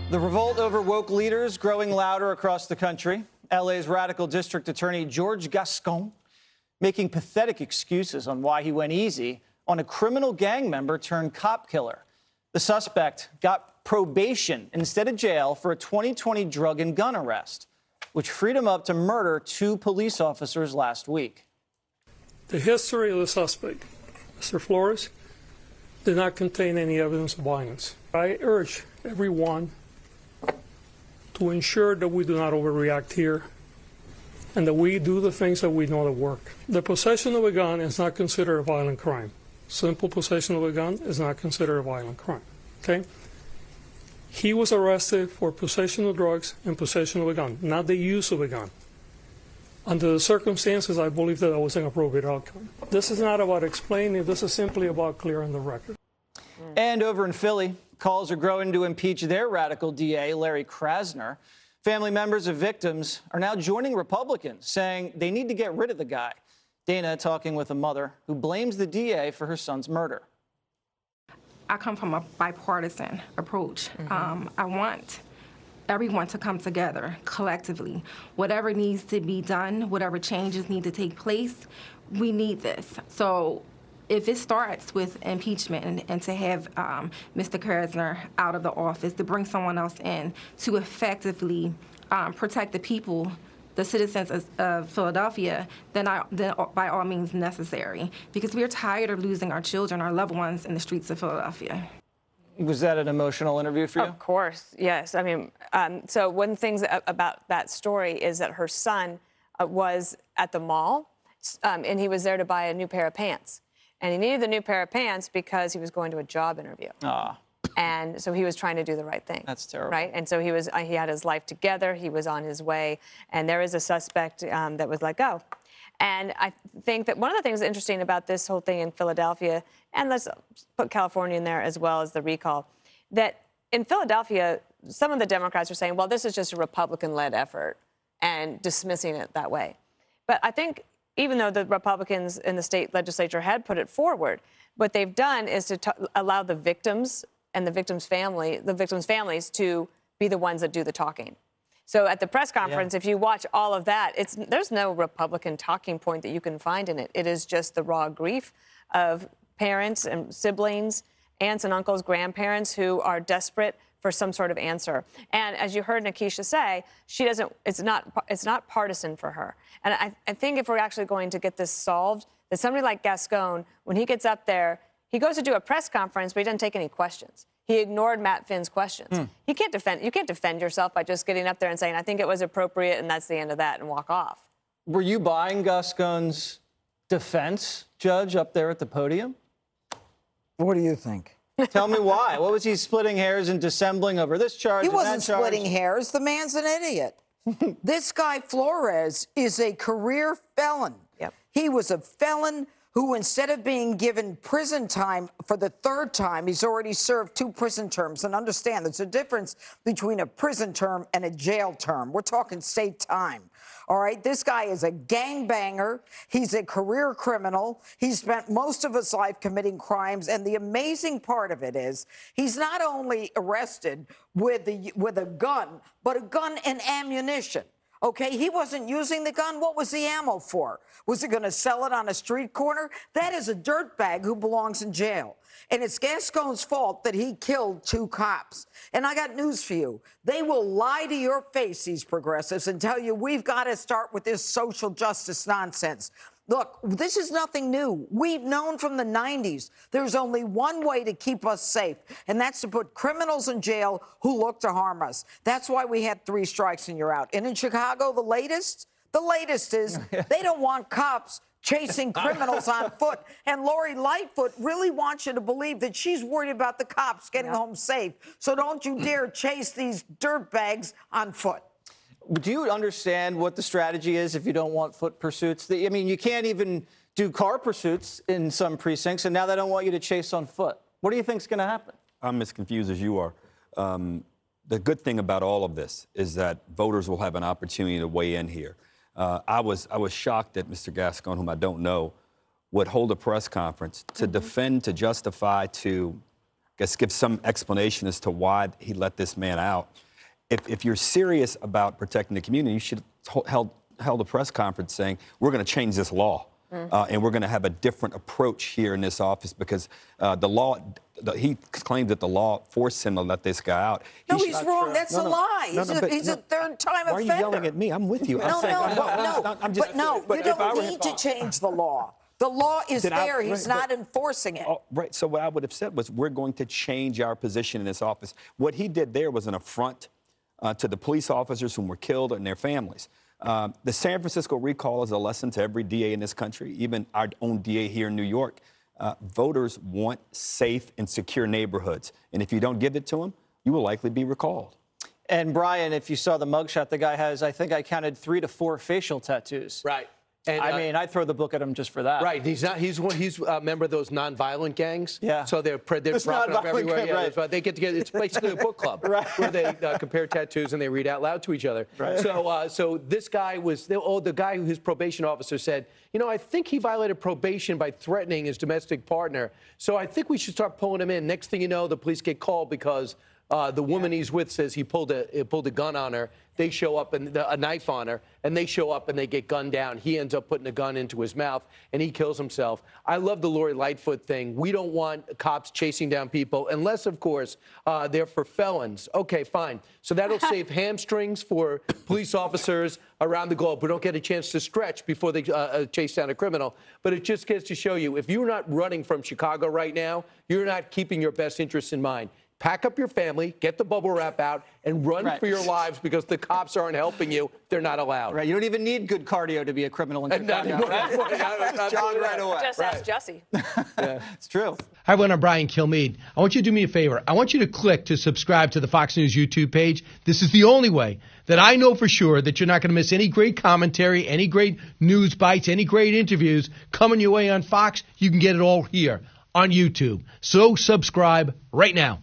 The revolt over woke leaders growing louder across the country. LA's radical district attorney George Gascon making pathetic excuses on why he went easy on a criminal gang member turned cop killer. The suspect got probation instead of jail for a 2020 drug and gun arrest, which freed him up to murder 2 police officers last week. The history of the suspect, Mr. Flores, did not contain any evidence of violence. I urge everyone to ensure that we do not overreact here and that we do the things that we know that work. The possession of a gun is not considered a violent crime. Simple possession of a gun is not considered a violent crime, okay? He was arrested for possession of drugs and possession of a gun, not the use of a gun. Under the circumstances, I believe that was an appropriate outcome. This is not about explaining, this is simply about clearing the record. And over in Philly, calls are growing to impeach their radical DA, Larry Krasner. Family members of victims are now joining Republicans, saying they need to get rid of the guy. Dana talking with a mother who blames the DA for her son's murder. I come from a bipartisan approach. I want everyone to come together collectively. Whatever needs to be done, whatever changes need to take place, we need this. So if it starts with impeachment and to have Mr. Krasner out of the office, to bring someone else in to effectively protect the people, the citizens of Philadelphia, then by all means necessary, because we're tired of losing our children, our loved ones in the streets of Philadelphia. Was that an emotional interview for you? Of course, yes. I mean, so one of the things about that story is that her son was at the mall, and he was there to buy a new pair of pants. And he needed the new pair of pants because he was going to a job interview. And so he was trying to do the right thing. That's terrible. Right? And so he had his life together. He was on his way. And there is a suspect that was let go. And I think that one of the things interesting about this whole thing in Philadelphia, and let's put California in there as well as the recall, that in Philadelphia, some of the Democrats are saying, well, this is just a Republican-led effort, and dismissing it that way. But I think even though the Republicans in the state legislature had put it forward, what they've done is to allow the victims and the victims' families to be the ones that do the talking. So at the press conference, if you watch all of that, there's no Republican talking point that you can find in it. It is just the raw grief of parents and siblings, aunts and uncles, grandparents who are desperate for some sort of answer. And as you heard Nikisha say, it's not partisan for her. And I think if we're actually going to get this solved, that somebody like Gascon, when he gets up there, he goes to do a press conference, but he doesn't take any questions. He ignored Matt Finn's questions. You can't defend yourself by just getting up there and saying, I think it was appropriate, and that's the end of that, and walk off. Were you buying Gascon's defense, Judge, up there at the podium? What do you think? Tell me why. What was he splitting hairs and dissembling over this charge? He and wasn't that charge? splitting hairs. The man's an idiot. This guy, Flores, is a career felon. Yep. He was a felon who, instead of being given prison time for the 3rd time, he's already served 2 prison terms. And understand, there's a difference between a prison term and a jail term. We're talking state time. All right, this guy is a gangbanger. He's a career criminal. He's spent most of his life committing crimes. And the amazing part of it is he's not only arrested with a gun, but a gun and ammunition. Okay, he wasn't using the gun. What was the ammo for? Was he going to sell it on a street corner? That is a dirtbag who belongs in jail. And it's Gascon's fault that he killed 2 cops. And I got news for you. They will lie to your face, these progressives, and tell you we've got to start with this social justice nonsense. Look, this is nothing new. We've known from the 90s there's only one way to keep us safe, and that's to put criminals in jail who look to harm us. That's why we had 3 strikes and you're out. And in Chicago, the latest is they don't want cops chasing criminals on foot. And Lori Lightfoot really wants you to believe that she's worried about the cops getting home safe. So don't you dare chase these dirtbags on foot. Do you understand what the strategy is if you don't want foot pursuits? I mean, you can't even do car pursuits in some precincts, and now they don't want you to chase on foot. What do you think is going to happen? I'm as confused as you are. The good thing about all of this is that voters will have an opportunity to weigh in here. I was shocked that Mr. Gascon, whom I don't know, would hold a press conference to defend, to justify, to guess give some explanation as to why he let this man out. If you're serious about protecting the community, you should have held a press conference saying, we're going to change this law. And we're going to have a different approach here in this office because the law, he claimed that the law forced him to let this guy out. No, he's wrong. That's a lie. He's a third-time offender. Why are you yelling at me? I'm with you. No, you don't need to change the law. The law is there. He's not enforcing it. Right. So what I would have said was we're going to change our position in this office. What he did there was an affront to the police officers who were killed and their families. The San Francisco recall is a lesson to every DA in this country, even our own DA here in New York. Voters want safe and secure neighborhoods. And if you don't give it to them, you will likely be recalled. And Brian, if you saw the mugshot, the guy has, I think I counted 3 to 4 facial tattoos. Right. And, I mean, I'd throw the book at him just for that. Right. He's a member of those nonviolent gangs. Yeah. So they're propping up everywhere. Gang, right. They get together. It's basically a book club where they compare tattoos and they read out loud to each other. Right. So this guy was the guy who his probation officer said, you know, I think he violated probation by threatening his domestic partner. So I think we should start pulling him in. Next thing you know, the police get called because the woman he's with says he pulled a gun on her. They show up and a knife on her, and they show up and they get gunned down. He ends up putting a gun into his mouth, and he kills himself. I love the Lori Lightfoot thing. We don't want cops chasing down people unless, of course, they're for felons. Okay, fine. So that'll save hamstrings for police officers around the globe who don't get a chance to stretch before they chase down a criminal. But it just gets to show you, if you're not running from Chicago right now, you're not keeping your best interests in mind. Pack up your family, get the bubble wrap out, and run for your lives because the cops aren't helping you. They're not allowed. Right. You don't even need good cardio to be a criminal in Chicago. Jog right away. Just ask Jesse. Yeah, it's true. Hi, everyone. I'm Brian Kilmeade. I want you to do me a favor. I want you to click to subscribe to the Fox News YouTube page. This is the only way that I know for sure that you're not going to miss any great commentary, any great news bites, any great interviews coming your way on Fox. You can get it all here on YouTube. So subscribe right now.